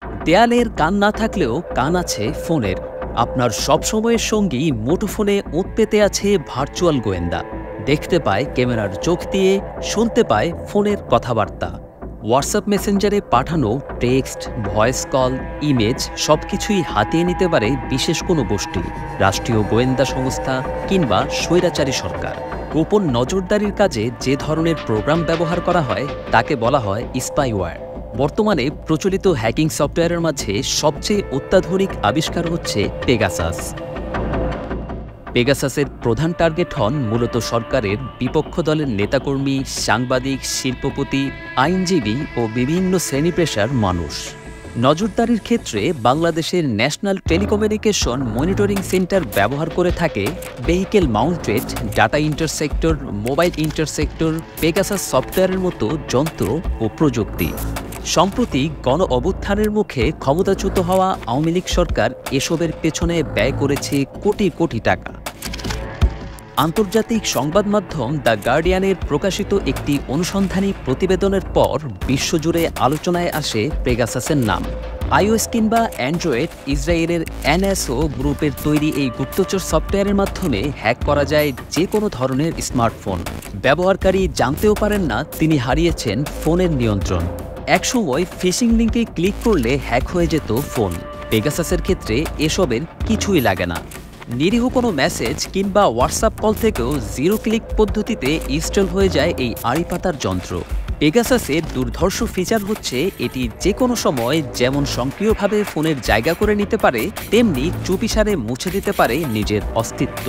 দেয়ালের কান না থাকলেও কান আছে ফোনের। আপনার সবসময়ের সঙ্গী মুঠোফোনে ওঁত পেতে আছে ভার্চুয়াল গোয়েন্দা। দেখতে পায় ক্যামেরার চোখ দিয়ে, শুনতে পায় ফোনের কথাবার্তা। হোয়াটসঅ্যাপ মেসেঞ্জারে পাঠানো টেক্সট, ভয়েস কল, ইমেজ সবকিছুই হাতিয়ে নিতে পারে বিশেষ কোনো গোষ্ঠী, রাষ্ট্রীয় গোয়েন্দা সংস্থা কিংবা স্বৈরাচারী সরকার। গোপন নজরদারির কাজে যে ধরনের প্রোগ্রাম ব্যবহার করা হয় তাকে বলা হয় স্পাইওয়্যার। বর্তমানে প্রচলিত হ্যাকিং সফটওয়্যারের মাঝে সবচেয়ে অত্যাধুনিক আবিষ্কার হচ্ছে পেগাসাস। পেগাসাসের প্রধান টার্গেট হন মূলত সরকারের বিপক্ষ দলের নেতাকর্মী, সাংবাদিক, শিল্পপতি, আইনজীবী ও বিভিন্ন শ্রেণী পেশার মানুষ। নজরদারির ক্ষেত্রে বাংলাদেশের ন্যাশনাল টেলিকমিউনিকেশন মনিটরিং সেন্টার ব্যবহার করে থাকে vehicle mounted data interceptor, mobile interceptor, Pegasus সফটওয়্যারের মতো যন্ত্র ও প্রযুক্তি। সম্প্রতি গণ অভ্যুত্থানের মুখে ক্ষমতাচ্যুত হওয়া আওয়ামী লীগ সরকার এসবের পেছনে ব্যয় করেছে কোটি কোটি টাকা। আন্তর্জাতিক সংবাদ মাধ্যম দ্য গার্ডিয়ানের প্রকাশিত একটি অনুসন্ধানী প্রতিবেদনের পর বিশ্বজুড়ে আলোচনায় আসে পেগাসাসের নাম। আইওএস কিংবা অ্যান্ড্রয়েড, ইসরায়েলের এনএসও গ্রুপের তৈরি এই গুপ্তচর সফটওয়্যারের মাধ্যমে হ্যাক করা যায় যে কোনো ধরনের স্মার্টফোন। ব্যবহারকারী জানতেও পারেন না তিনি হারিয়েছেন ফোনের নিয়ন্ত্রণ। একসময় ফিশিং লিঙ্কে ক্লিক করলে হ্যাক হয়ে যেত ফোন। পেগাসাসের ক্ষেত্রে এসবের কিছুই লাগে না। নিরীহ কোনো মেসেজ কিংবা হোয়াটসঅ্যাপ কল থেকেও জিরো ক্লিক পদ্ধতিতে ইনস্টল হয়ে যায় এই আড়িপাতার যন্ত্র। পেগাসাসের দুর্ধর্ষ ফিচার হচ্ছে এটি যে কোনো সময় যেমন সক্রিয়ভাবে ফোনের জায়গা করে নিতে পারে, তেমনি চুপিসারে মুছে দিতে পারে নিজের অস্তিত্ব।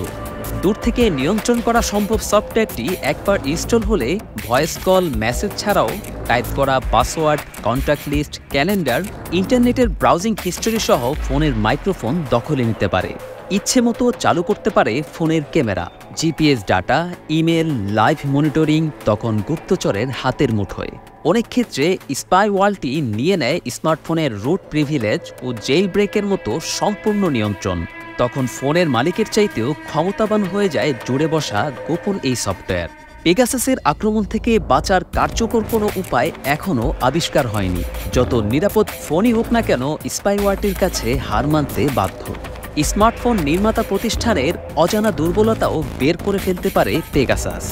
দূর থেকে নিয়ন্ত্রণ করা সম্ভব সফটওয়্যারটি একবার ইনস্টল হলে ভয়েস কল, মেসেজ ছাড়াও টাইপ করা পাসওয়ার্ড, কন্ট্যাক্ট লিস্ট, ক্যালেন্ডার, ইন্টারনেটের ব্রাউজিং হিস্টোরি সহ ফোনের মাইক্রোফোন দখলে নিতে পারে। ইচ্ছে মতো চালু করতে পারে ফোনের camera, GPS data, email, live monitoring, তখন গুপ্তচরের হাতের মুঠোয়। অনেক ক্ষেত্রে স্পাইওয়ালটি নিয়ে নেয় স্মার্টফোনের রুট প্রিভিলেজ ও জেল ব্রেকের মতো সম্পূর্ণ নিয়ন্ত্রণ। তখন ফোনের মালিকের চাইতেও ক্ষমতাবান হয়ে যায় জুড়ে বসা গোপন এই সফটওয়্যার। পেগাসাসের আক্রমণ থেকে বাঁচার কার্যকর কোনো উপায় এখনও আবিষ্কার হয়নি। যত নিরাপদ ফোনই হোক না কেন, স্পাইওয়ারটির কাছে হার মানতে বাধ্য। স্মার্টফোন নির্মাতা প্রতিষ্ঠানের অজানা দুর্বলতাও বের করে ফেলতে পারে পেগাসাস।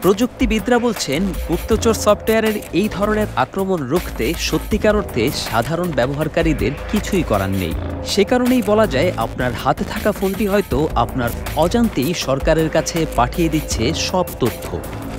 প্রযুক্তিবিদরা বলছেন, গুপ্তচর সফটওয়্যারের এই ধরনের আক্রমণ রুখতে সত্যিকার অর্থে সাধারণ ব্যবহারকারীদের কিছুই করার নেই। সে কারণেই বলা যায়, আপনার হাতে থাকা ফোনটি হয়তো আপনার অজান্তেই সরকারের কাছে পাঠিয়ে দিচ্ছে সব তথ্য।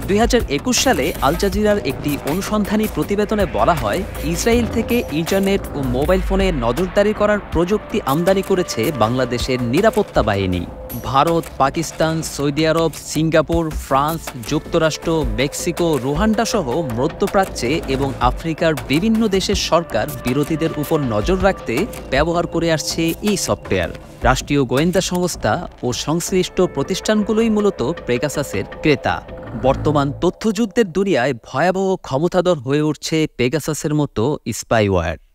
2021 সালে আল জাজিরার একটি অনুসন্ধানী প্রতিবেদনে বলা হয়, ইসরায়েল থেকে ইন্টারনেট ও মোবাইল ফোনে নজরদারি করার প্রযুক্তি আমদানি করেছে বাংলাদেশের নিরাপত্তা বাহিনী। ভারত, পাকিস্তান, সৌদি আরব, সিঙ্গাপুর, ফ্রান্স, যুক্তরাষ্ট্র, মেক্সিকো, রুয়ান্ডা সহ মধ্যপ্রাচ্যে এবং আফ্রিকার বিভিন্ন দেশের সরকার বিরোধীদের উপর নজর রাখতে ব্যবহার করে আসছে এই সফটওয়্যার। রাষ্ট্রীয় গোয়েন্দা সংস্থা ও সংশ্লিষ্ট প্রতিষ্ঠানগুলোই মূলত পেগাসাসের ক্রেতা। বর্তমান তথ্যযুদ্ধের দুনিয়ায় ভয়াবহ ক্ষমতাধর হয়ে উঠছে পেগাসাসের মতো স্পাইওয়্যার।